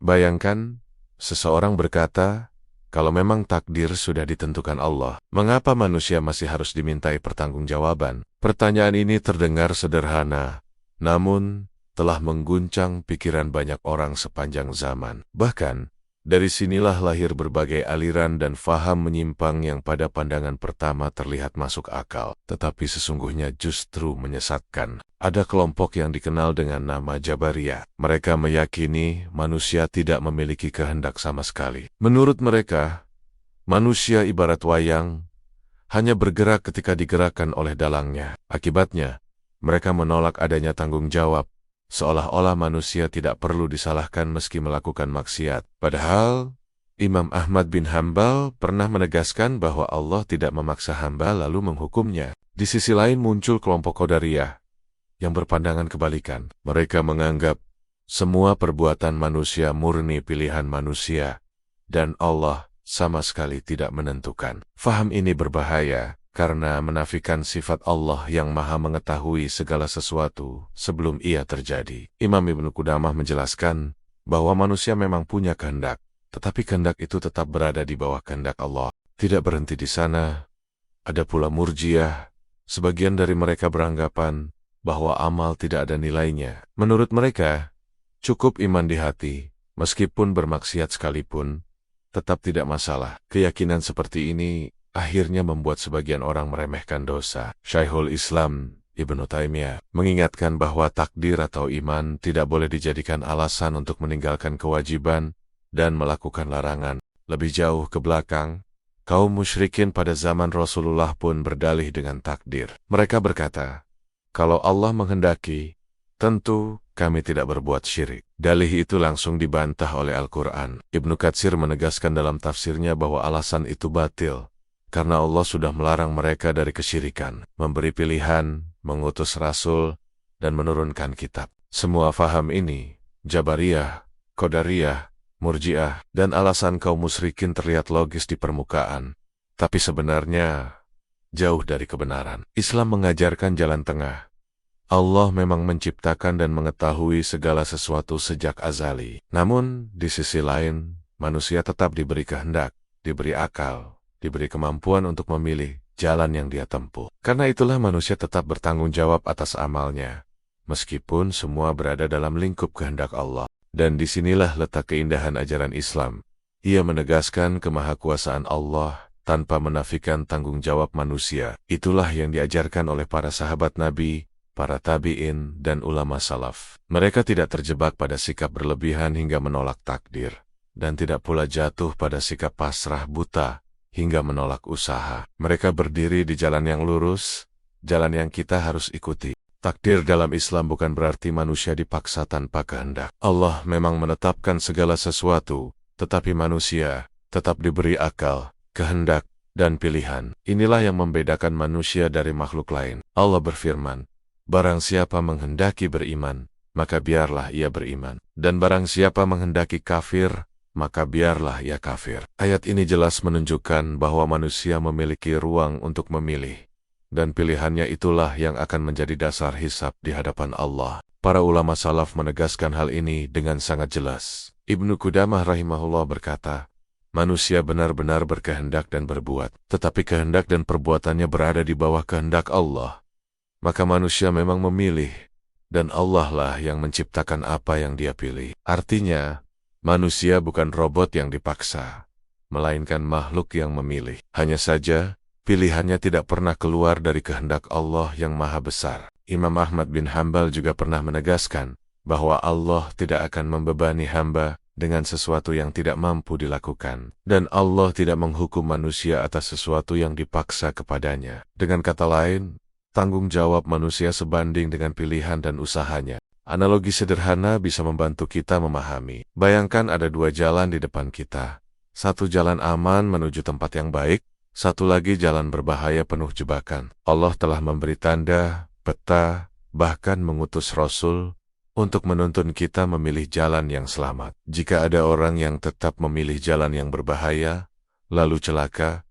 Bayangkan, seseorang berkata, kalau memang takdir sudah ditentukan Allah, mengapa manusia masih harus dimintai pertanggungjawaban? Pertanyaan ini terdengar sederhana, namun telah mengguncang pikiran banyak orang sepanjang zaman. Bahkan, dari sinilah lahir berbagai aliran dan faham menyimpang yang pada pandangan pertama terlihat masuk akal, tetapi sesungguhnya justru menyesatkan. Ada kelompok yang dikenal dengan nama Jabariyah. Mereka meyakini manusia tidak memiliki kehendak sama sekali. Menurut mereka, manusia ibarat wayang, hanya bergerak ketika digerakkan oleh dalangnya. Akibatnya, mereka menolak adanya tanggung jawab, seolah-olah manusia tidak perlu disalahkan meski melakukan maksiat. Padahal, Imam Ahmad bin Hanbal pernah menegaskan bahwa Allah tidak memaksa hamba lalu menghukumnya. Di sisi lain muncul kelompok Qadariyah yang berpandangan kebalikan. Mereka menganggap semua perbuatan manusia murni pilihan manusia, dan Allah sama sekali tidak menentukan. Faham ini berbahaya, karena menafikan sifat Allah yang maha mengetahui segala sesuatu sebelum ia terjadi. Imam Ibnu Qudamah menjelaskan bahwa manusia memang punya kehendak, tetapi kehendak itu tetap berada di bawah kehendak Allah. Tidak berhenti di sana, ada pula Murji'ah. Sebagian dari mereka beranggapan bahwa amal tidak ada nilainya. Menurut mereka, cukup iman di hati, meskipun bermaksiat sekalipun, tetap tidak masalah. Keyakinan seperti ini akhirnya membuat sebagian orang meremehkan dosa. Syekhul Islam Ibnu Taimiyah mengingatkan bahwa takdir atau iman tidak boleh dijadikan alasan untuk meninggalkan kewajiban dan melakukan larangan. Lebih jauh ke belakang, kaum musyrikin pada zaman Rasulullah pun berdalih dengan takdir. Mereka berkata, kalau Allah menghendaki, tentu kami tidak berbuat syirik. Dalih itu langsung dibantah oleh Al-Quran. Ibnu Katsir menegaskan dalam tafsirnya bahwa alasan itu batil, karena Allah sudah melarang mereka dari kesyirikan, memberi pilihan, mengutus rasul, dan menurunkan kitab. Semua faham ini, Jabariyah, Qadariyah, Murji'ah, dan alasan kaum musyrikin terlihat logis di permukaan, tapi sebenarnya jauh dari kebenaran. Islam mengajarkan jalan tengah. Allah memang menciptakan dan mengetahui segala sesuatu sejak azali. Namun, di sisi lain, manusia tetap diberi kehendak, diberi akal, diberi kemampuan untuk memilih jalan yang dia tempuh. Karena itulah manusia tetap bertanggung jawab atas amalnya, meskipun semua berada dalam lingkup kehendak Allah. Dan disinilah letak keindahan ajaran Islam. Ia menegaskan kemahakuasaan Allah tanpa menafikan tanggung jawab manusia. Itulah yang diajarkan oleh para sahabat Nabi, para tabi'in, dan ulama salaf. Mereka tidak terjebak pada sikap berlebihan hingga menolak takdir, dan tidak pula jatuh pada sikap pasrah buta hingga menolak usaha. Mereka berdiri di jalan yang lurus, jalan yang kita harus ikuti. Takdir dalam Islam bukan berarti manusia dipaksa tanpa kehendak. Allah memang menetapkan segala sesuatu, tetapi manusia tetap diberi akal, kehendak, dan pilihan. Inilah yang membedakan manusia dari makhluk lain. Allah berfirman, barang siapa menghendaki beriman, maka biarlah ia beriman. Dan barang siapa menghendaki kafir, maka biarlah ia kafir. Ayat ini jelas menunjukkan bahwa manusia memiliki ruang untuk memilih, dan pilihannya itulah yang akan menjadi dasar hisab di hadapan Allah. Para ulama salaf menegaskan hal ini dengan sangat jelas. Ibnu Qudamah rahimahullah berkata, manusia benar-benar berkehendak dan berbuat, tetapi kehendak dan perbuatannya berada di bawah kehendak Allah. Maka manusia memang memilih, dan Allah lah yang menciptakan apa yang dia pilih. Artinya, manusia bukan robot yang dipaksa, melainkan makhluk yang memilih. Hanya saja, pilihannya tidak pernah keluar dari kehendak Allah yang maha besar. Imam Ahmad bin Hanbal juga pernah menegaskan bahwa Allah tidak akan membebani hamba dengan sesuatu yang tidak mampu dilakukan, dan Allah tidak menghukum manusia atas sesuatu yang dipaksa kepadanya. Dengan kata lain, tanggung jawab manusia sebanding dengan pilihan dan usahanya. Analogi sederhana bisa membantu kita memahami. Bayangkan ada dua jalan di depan kita. Satu jalan aman menuju tempat yang baik, satu lagi jalan berbahaya penuh jebakan. Allah telah memberi tanda, peta, bahkan mengutus Rasul untuk menuntun kita memilih jalan yang selamat. Jika ada orang yang tetap memilih jalan yang berbahaya, lalu celaka,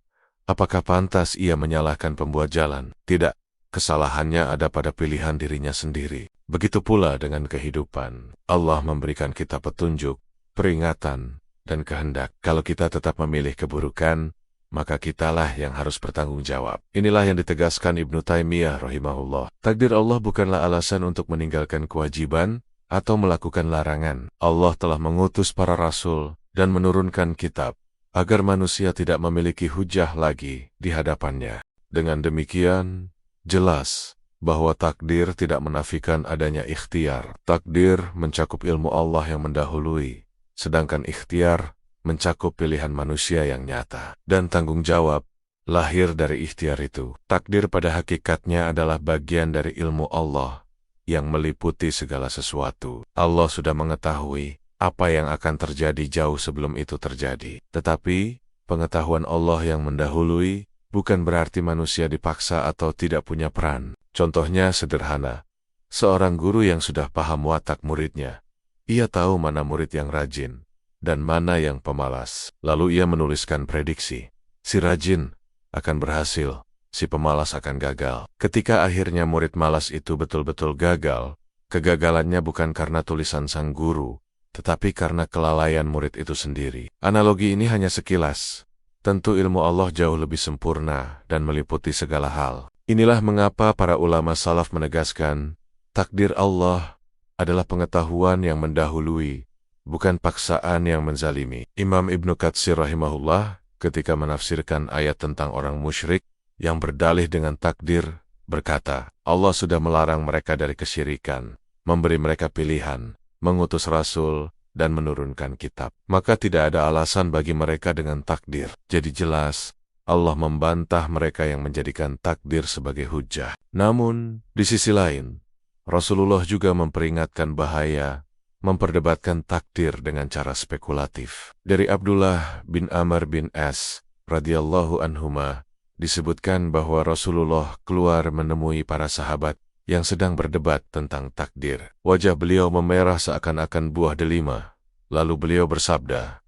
apakah pantas ia menyalahkan pembuat jalan? Tidak. Kesalahannya ada pada pilihan dirinya sendiri. Begitu pula dengan kehidupan. Allah memberikan kita petunjuk, peringatan, dan kehendak. Kalau kita tetap memilih keburukan, maka kitalah yang harus bertanggung jawab. Inilah yang ditegaskan Ibnu Taimiyah rahimahullah. Takdir Allah bukanlah alasan untuk meninggalkan kewajiban atau melakukan larangan. Allah telah mengutus para rasul dan menurunkan kitab agar manusia tidak memiliki hujah lagi di hadapannya. Dengan demikian, jelas bahwa takdir tidak menafikan adanya ikhtiar. Takdir mencakup ilmu Allah yang mendahului, sedangkan ikhtiar mencakup pilihan manusia yang nyata. Dan tanggung jawab lahir dari ikhtiar itu. Takdir pada hakikatnya adalah bagian dari ilmu Allah yang meliputi segala sesuatu. Allah sudah mengetahui apa yang akan terjadi jauh sebelum itu terjadi. Tetapi, pengetahuan Allah yang mendahului bukan berarti manusia dipaksa atau tidak punya peran. Contohnya sederhana, seorang guru yang sudah paham watak muridnya. Ia tahu mana murid yang rajin dan mana yang pemalas. Lalu ia menuliskan prediksi. Si rajin akan berhasil, si pemalas akan gagal. Ketika akhirnya murid malas itu betul-betul gagal, kegagalannya bukan karena tulisan sang guru, tetapi karena kelalaian murid itu sendiri. Analogi ini hanya sekilas. Tentu ilmu Allah jauh lebih sempurna dan meliputi segala hal. Inilah mengapa para ulama salaf menegaskan, takdir Allah adalah pengetahuan yang mendahului, bukan paksaan yang menzalimi. Imam Ibnu Katsir rahimahullah ketika menafsirkan ayat tentang orang musyrik yang berdalih dengan takdir, berkata, Allah sudah melarang mereka dari kesyirikan, memberi mereka pilihan, mengutus rasul, dan menurunkan kitab. Maka tidak ada alasan bagi mereka dengan takdir. Jadi jelas, Allah membantah mereka yang menjadikan takdir sebagai hujah. Namun, di sisi lain, Rasulullah juga memperingatkan bahaya memperdebatkan takdir dengan cara spekulatif. Dari Abdullah bin Amr bin As radhiyallahu anhuma disebutkan bahwa Rasulullah keluar menemui para sahabat yang sedang berdebat tentang takdir. Wajah beliau memerah seakan-akan buah delima. Lalu beliau bersabda,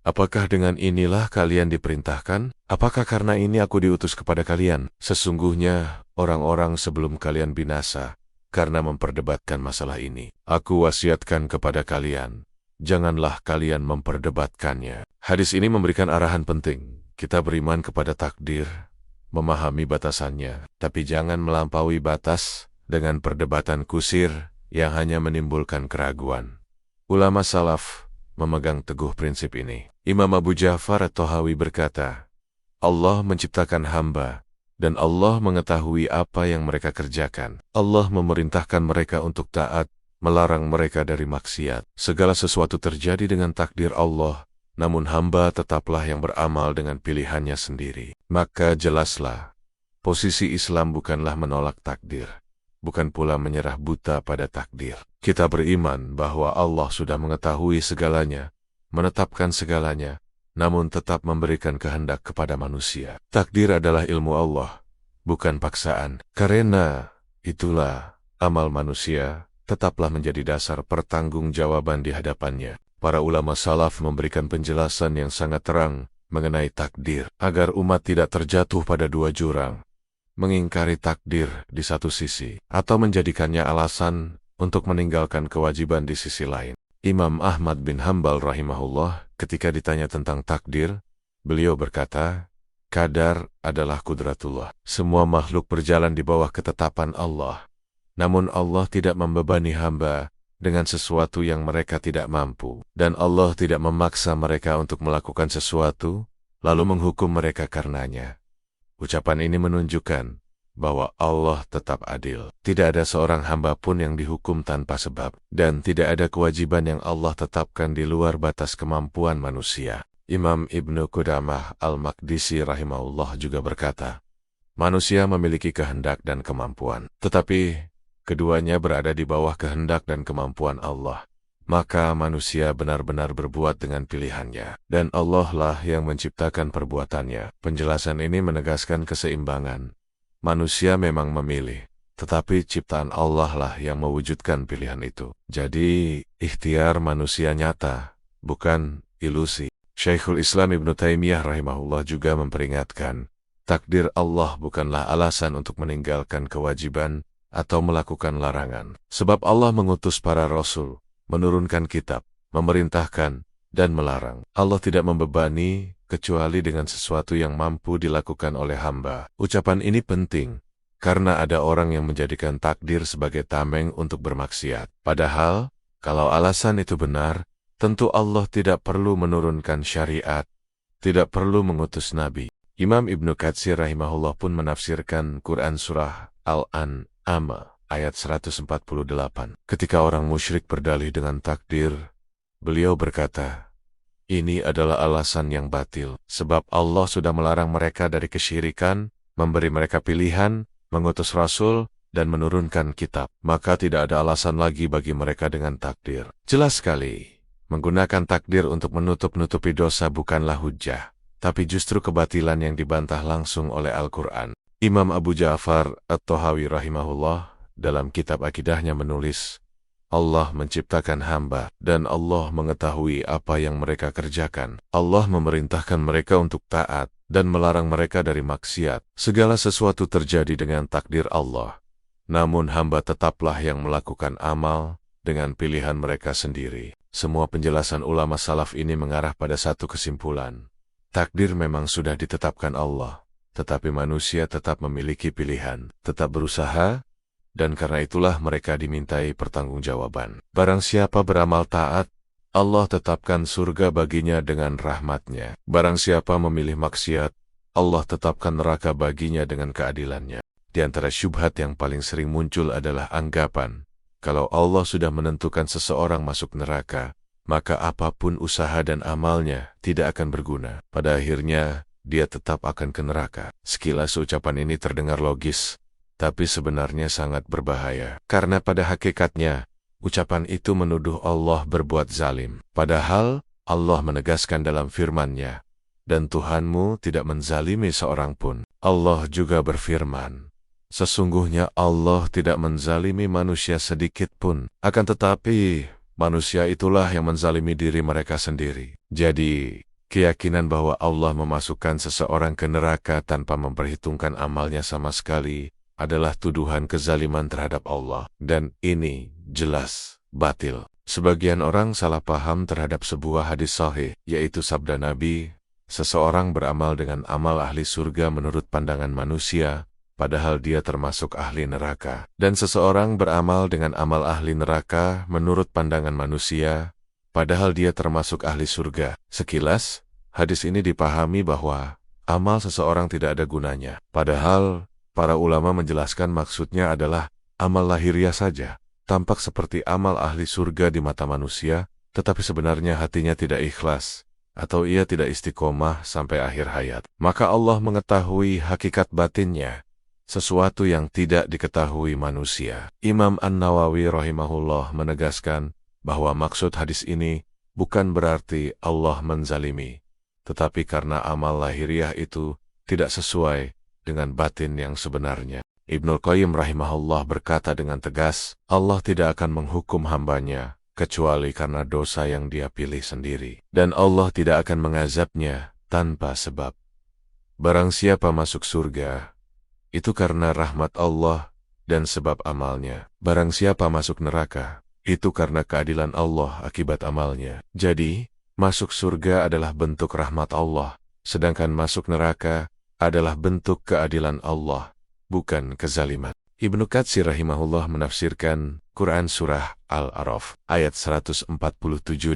apakah dengan inilah kalian diperintahkan? Apakah karena ini aku diutus kepada kalian? Sesungguhnya orang-orang sebelum kalian binasa karena memperdebatkan masalah ini. Aku wasiatkan kepada kalian, janganlah kalian memperdebatkannya. Hadis ini memberikan arahan penting. Kita beriman kepada takdir, memahami batasannya, tapi jangan melampaui batas dengan perdebatan kusir yang hanya menimbulkan keraguan. Ulama salaf memegang teguh prinsip ini. Imam Abu Ja'far at-Tahawi berkata, Allah menciptakan hamba, dan Allah mengetahui apa yang mereka kerjakan. Allah memerintahkan mereka untuk taat, melarang mereka dari maksiat. Segala sesuatu terjadi dengan takdir Allah, namun hamba tetaplah yang beramal dengan pilihannya sendiri. Maka jelaslah, posisi Islam bukanlah menolak takdir, bukan pula menyerah buta pada takdir. Kita beriman bahwa Allah sudah mengetahui segalanya, menetapkan segalanya, namun tetap memberikan kehendak kepada manusia. Takdir adalah ilmu Allah, bukan paksaan. Karena itulah, amal manusia tetaplah menjadi dasar pertanggungjawaban di hadapannya. Para ulama salaf memberikan penjelasan yang sangat terang mengenai takdir, agar umat tidak terjatuh pada dua jurang. Mengingkari takdir di satu sisi, atau menjadikannya alasan untuk meninggalkan kewajiban di sisi lain. Imam Ahmad bin Hanbal rahimahullah ketika ditanya tentang takdir, beliau berkata, qadar adalah kudratullah. Semua makhluk berjalan di bawah ketetapan Allah. Namun Allah tidak membebani hamba dengan sesuatu yang mereka tidak mampu. Dan Allah tidak memaksa mereka untuk melakukan sesuatu, lalu menghukum mereka karenanya. Ucapan ini menunjukkan bahwa Allah tetap adil. Tidak ada seorang hamba pun yang dihukum tanpa sebab, dan tidak ada kewajiban yang Allah tetapkan di luar batas kemampuan manusia. Imam Ibnu Qudamah al-Maqdisi rahimahullah juga berkata, manusia memiliki kehendak dan kemampuan, tetapi keduanya berada di bawah kehendak dan kemampuan Allah. Maka manusia benar-benar berbuat dengan pilihannya, dan Allah lah yang menciptakan perbuatannya. Penjelasan ini menegaskan keseimbangan. Manusia memang memilih, tetapi ciptaan Allah lah yang mewujudkan pilihan itu. Jadi, ikhtiar manusia nyata, bukan ilusi. Syekhul Islam Ibnu Taimiyah rahimahullah juga memperingatkan, takdir Allah bukanlah alasan untuk meninggalkan kewajiban atau melakukan larangan. Sebab Allah mengutus para rasul, menurunkan kitab, memerintahkan, dan melarang. Allah tidak membebani kecuali dengan sesuatu yang mampu dilakukan oleh hamba. Ucapan ini penting, karena ada orang yang menjadikan takdir sebagai tameng untuk bermaksiat. Padahal, kalau alasan itu benar, tentu Allah tidak perlu menurunkan syariat, tidak perlu mengutus nabi. Imam Ibnu Katsir rahimahullah pun menafsirkan Quran surah Al-An'am ayat 148. Ketika orang musyrik berdalih dengan takdir, beliau berkata, ini adalah alasan yang batil, sebab Allah sudah melarang mereka dari kesyirikan, memberi mereka pilihan, mengutus rasul, dan menurunkan kitab. Maka tidak ada alasan lagi bagi mereka dengan takdir. Jelas sekali, menggunakan takdir untuk menutup-nutupi dosa bukanlah hujjah, tapi justru kebatilan yang dibantah langsung oleh Al-Quran. Imam Abu Ja'far At-Tahawi rahimahullah dalam kitab akidahnya menulis, Allah menciptakan hamba, dan Allah mengetahui apa yang mereka kerjakan. Allah memerintahkan mereka untuk taat, dan melarang mereka dari maksiat. Segala sesuatu terjadi dengan takdir Allah. Namun hamba tetaplah yang melakukan amal, dengan pilihan mereka sendiri. Semua penjelasan ulama salaf ini mengarah pada satu kesimpulan. Takdir memang sudah ditetapkan Allah, tetapi manusia tetap memiliki pilihan, tetap berusaha, dan karena itulah mereka dimintai pertanggungjawaban. Barang siapa beramal taat, Allah tetapkan surga baginya dengan rahmat-Nya. Barang siapa memilih maksiat, Allah tetapkan neraka baginya dengan keadilannya. Di antara syubhat yang paling sering muncul adalah anggapan, kalau Allah sudah menentukan seseorang masuk neraka, maka apapun usaha dan amalnya tidak akan berguna. Pada akhirnya, dia tetap akan ke neraka. Sekilas ucapan ini terdengar logis, tapi sebenarnya sangat berbahaya. Karena pada hakikatnya, ucapan itu menuduh Allah berbuat zalim. Padahal, Allah menegaskan dalam firman-Nya, dan Tuhanmu tidak menzalimi seorang pun. Allah juga berfirman, sesungguhnya Allah tidak menzalimi manusia sedikit pun. Akan tetapi, manusia itulah yang menzalimi diri mereka sendiri. Jadi, keyakinan bahwa Allah memasukkan seseorang ke neraka tanpa memperhitungkan amalnya sama sekali adalah tuduhan kezaliman terhadap Allah. Dan ini jelas batil. Sebagian orang salah paham terhadap sebuah hadis sahih, yaitu sabda Nabi, seseorang beramal dengan amal ahli surga menurut pandangan manusia, padahal dia termasuk ahli neraka. Dan seseorang beramal dengan amal ahli neraka menurut pandangan manusia, padahal dia termasuk ahli surga. Sekilas, hadis ini dipahami bahwa amal seseorang tidak ada gunanya. Padahal, para ulama menjelaskan maksudnya adalah amal lahiriah saja. Tampak seperti amal ahli surga di mata manusia, tetapi sebenarnya hatinya tidak ikhlas, atau ia tidak istiqomah sampai akhir hayat. Maka Allah mengetahui hakikat batinnya, sesuatu yang tidak diketahui manusia. Imam An-Nawawi rahimahullah menegaskan bahwa maksud hadis ini bukan berarti Allah menzalimi, tetapi karena amal lahiriah itu tidak sesuai dengan batin yang sebenarnya. Ibnul Qayyim rahimahullah berkata dengan tegas, Allah tidak akan menghukum hambanya, kecuali karena dosa yang dia pilih sendiri. Dan Allah tidak akan mengazabnya tanpa sebab. Barang siapa masuk surga, itu karena rahmat Allah dan sebab amalnya. Barang siapa masuk neraka, itu karena keadilan Allah akibat amalnya. Jadi, masuk surga adalah bentuk rahmat Allah, sedangkan masuk neraka adalah bentuk keadilan Allah, bukan kezaliman. Ibnu Katsir rahimahullah menafsirkan Quran surah Al-A'raf ayat 147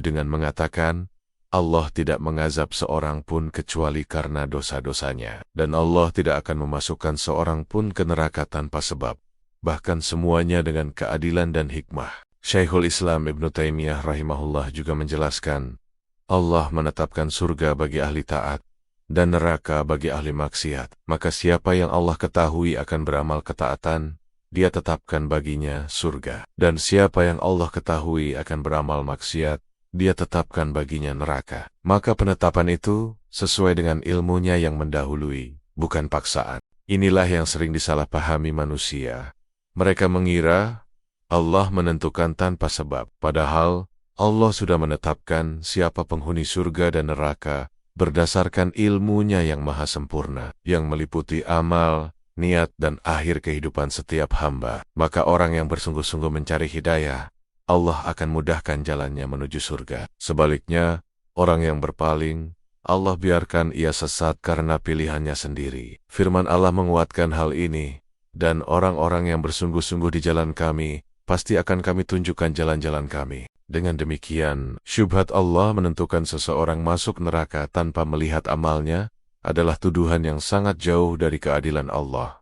dengan mengatakan, Allah tidak mengazab seorang pun kecuali karena dosa-dosanya, dan Allah tidak akan memasukkan seorang pun ke neraka tanpa sebab, bahkan semuanya dengan keadilan dan hikmah. Syekhul Islam Ibnu Taimiyah rahimahullah juga menjelaskan, Allah menetapkan surga bagi ahli taat, dan neraka bagi ahli maksiat. Maka siapa yang Allah ketahui akan beramal ketaatan, dia tetapkan baginya surga. Dan siapa yang Allah ketahui akan beramal maksiat, dia tetapkan baginya neraka. Maka penetapan itu sesuai dengan ilmunya yang mendahului, bukan paksaan. Inilah yang sering disalahpahami manusia. Mereka mengira Allah menentukan tanpa sebab, padahal Allah sudah menetapkan siapa penghuni surga dan neraka berdasarkan ilmunya yang maha sempurna, yang meliputi amal, niat dan akhir kehidupan setiap hamba. Maka orang yang bersungguh-sungguh mencari hidayah, Allah akan mudahkan jalannya menuju surga. Sebaliknya, Orang yang berpaling, Allah biarkan ia sesat karena pilihannya sendiri. Firman Allah menguatkan hal ini, dan orang-orang yang bersungguh-sungguh di jalan kami, pasti akan kami tunjukkan jalan-jalan kami. Dengan demikian, syubhat Allah menentukan seseorang masuk neraka tanpa melihat amalnya adalah tuduhan yang sangat jauh dari keadilan Allah.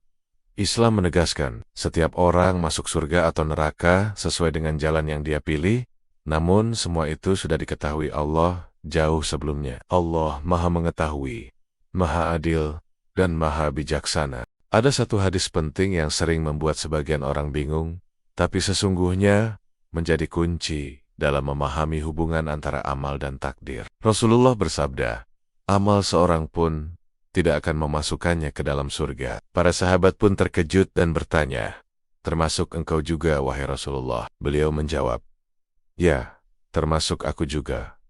Islam menegaskan, setiap orang masuk surga atau neraka sesuai dengan jalan yang dia pilih, namun semua itu sudah diketahui Allah jauh sebelumnya. Allah Maha Mengetahui, Maha Adil, dan Maha Bijaksana. Ada satu hadis penting yang sering membuat sebagian orang bingung, tapi sesungguhnya menjadi kunci dalam memahami hubungan antara amal dan takdir. Rasulullah bersabda, amal seorang pun tidak akan memasukkannya ke dalam surga. Para sahabat pun terkejut dan bertanya, termasuk engkau juga, wahai Rasulullah? Beliau menjawab, ya, termasuk aku juga.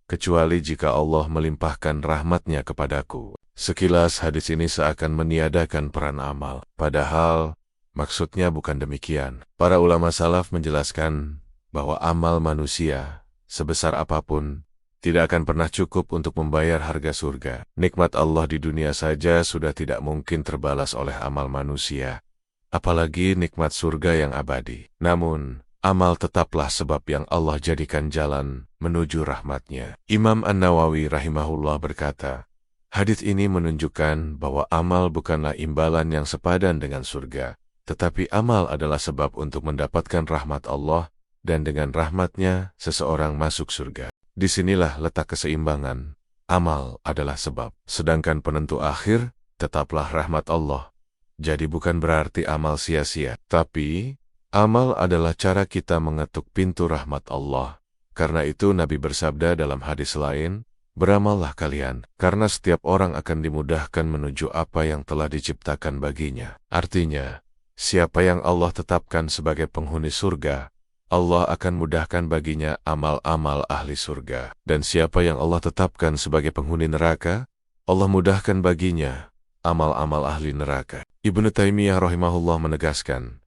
Kecuali jika Allah melimpahkan rahmatnya kepadaku. Sekilas hadis ini seakan meniadakan peran amal. Padahal, maksudnya bukan demikian. Para ulama salaf menjelaskan bahwa amal manusia, sebesar apapun, tidak akan pernah cukup untuk membayar harga surga. Nikmat Allah di dunia saja sudah tidak mungkin terbalas oleh amal manusia, apalagi nikmat surga yang abadi. Namun, amal tetaplah sebab yang Allah jadikan jalan menuju rahmatnya. Imam An-Nawawi rahimahullah berkata, hadits ini menunjukkan bahwa amal bukanlah imbalan yang sepadan dengan surga, tetapi amal adalah sebab untuk mendapatkan rahmat Allah, dan dengan rahmatnya seseorang masuk surga. Disinilah letak keseimbangan. Amal adalah sebab, sedangkan penentu akhir tetaplah rahmat Allah. Jadi bukan berarti amal sia-sia, tapi amal adalah cara kita mengetuk pintu rahmat Allah. Karena itu Nabi bersabda dalam hadis lain, beramallah kalian, karena setiap orang akan dimudahkan menuju apa yang telah diciptakan baginya. Artinya, siapa yang Allah tetapkan sebagai penghuni surga, Allah akan mudahkan baginya amal-amal ahli surga. Dan siapa yang Allah tetapkan sebagai penghuni neraka, Allah mudahkan baginya amal-amal ahli neraka. Ibnu Taimiyah rahimahullah menegaskan,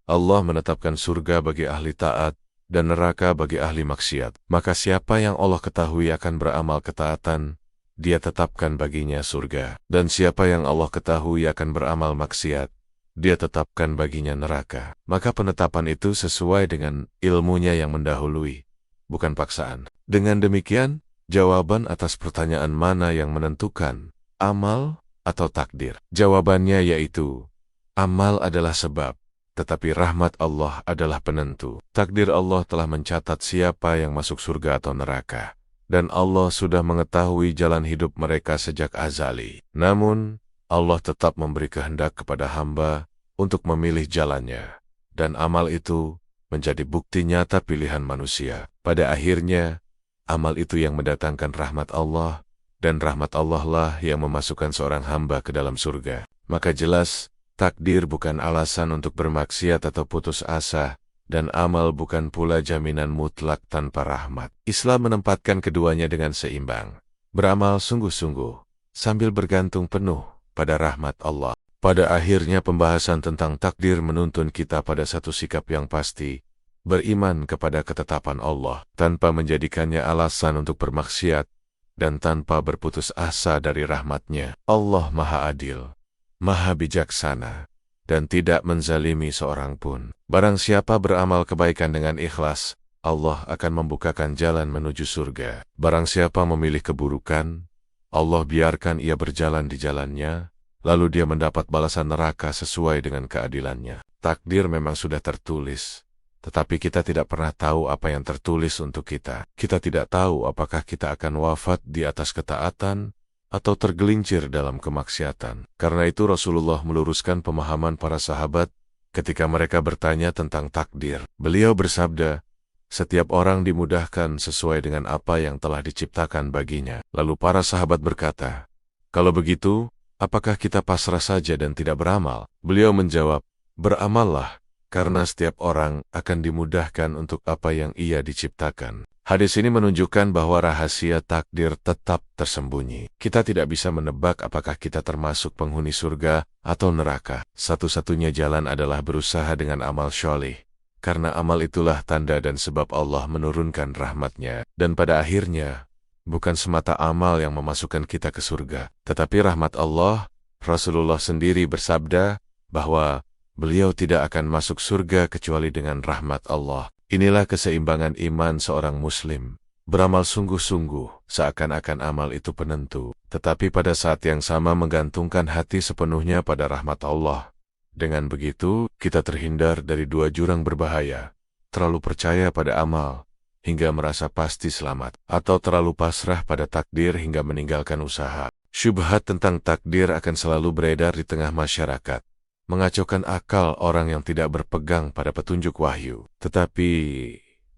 Allah menetapkan surga bagi ahli taat dan neraka bagi ahli maksiat. Maka siapa yang Allah ketahui akan beramal ketaatan, dia tetapkan baginya surga. Dan siapa yang Allah ketahui akan beramal maksiat, dia tetapkan baginya neraka. Maka penetapan itu sesuai dengan ilmunya yang mendahului, bukan paksaan. Dengan demikian, jawaban atas pertanyaan mana yang menentukan, amal atau takdir? Jawabannya yaitu, amal adalah sebab, tetapi rahmat Allah adalah penentu. Takdir Allah telah mencatat siapa yang masuk surga atau neraka, dan Allah sudah mengetahui jalan hidup mereka sejak azali. Namun, Allah tetap memberi kehendak kepada hamba untuk memilih jalannya, dan amal itu menjadi bukti nyata pilihan manusia. Pada akhirnya, amal itu yang mendatangkan rahmat Allah, dan rahmat Allah lah yang memasukkan seorang hamba ke dalam surga. Maka jelas, takdir bukan alasan untuk bermaksiat atau putus asa, dan amal bukan pula jaminan mutlak tanpa rahmat. Islam menempatkan keduanya dengan seimbang. Beramal sungguh-sungguh, sambil bergantung penuh pada rahmat Allah. Pada akhirnya pembahasan tentang takdir menuntun kita pada satu sikap yang pasti, beriman kepada ketetapan Allah, tanpa menjadikannya alasan untuk bermaksiat, dan tanpa berputus asa dari rahmatnya. Allah Maha Adil, Maha Bijaksana, dan tidak menzalimi seorang pun. Barang siapa beramal kebaikan dengan ikhlas, Allah akan membukakan jalan menuju surga. Barang siapa memilih keburukan, Allah biarkan ia berjalan di jalannya, lalu dia mendapat balasan neraka sesuai dengan keadilannya. Takdir memang sudah tertulis, tetapi kita tidak pernah tahu apa yang tertulis untuk kita. Kita tidak tahu apakah kita akan wafat di atas ketaatan atau tergelincir dalam kemaksiatan. Karena itu Rasulullah meluruskan pemahaman para sahabat ketika mereka bertanya tentang takdir. Beliau bersabda, setiap orang dimudahkan sesuai dengan apa yang telah diciptakan baginya. Lalu para sahabat berkata, kalau begitu, apakah kita pasrah saja dan tidak beramal? Beliau menjawab, beramallah, karena setiap orang akan dimudahkan untuk apa yang ia diciptakan. Hadis ini menunjukkan bahwa rahasia takdir tetap tersembunyi. Kita tidak bisa menebak apakah kita termasuk penghuni surga atau neraka. Satu-satunya jalan adalah berusaha dengan amal syolih. Karena amal itulah tanda dan sebab Allah menurunkan rahmatnya. Dan pada akhirnya, bukan semata amal yang memasukkan kita ke surga, tetapi rahmat Allah. Rasulullah sendiri bersabda bahwa beliau tidak akan masuk surga kecuali dengan rahmat Allah. Inilah keseimbangan iman seorang muslim. Beramal sungguh-sungguh, seakan-akan amal itu penentu, tetapi pada saat yang sama menggantungkan hati sepenuhnya pada rahmat Allah. Dengan begitu, kita terhindar dari dua jurang berbahaya, terlalu percaya pada amal, hingga merasa pasti selamat, atau terlalu pasrah pada takdir hingga meninggalkan usaha. Syubhat tentang takdir akan selalu beredar di tengah masyarakat, mengacaukan akal orang yang tidak berpegang pada petunjuk wahyu. Tetapi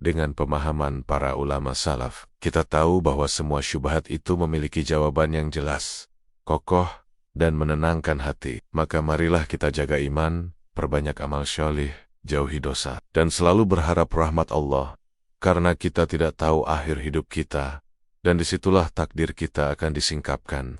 dengan pemahaman para ulama salaf, kita tahu bahwa semua syubhat itu memiliki jawaban yang jelas, kokoh, dan menenangkan hati. Maka marilah kita jaga iman, perbanyak amal syolih, jauhi dosa, dan selalu berharap rahmat Allah, karena kita tidak tahu akhir hidup kita, dan disitulah takdir kita akan disingkapkan.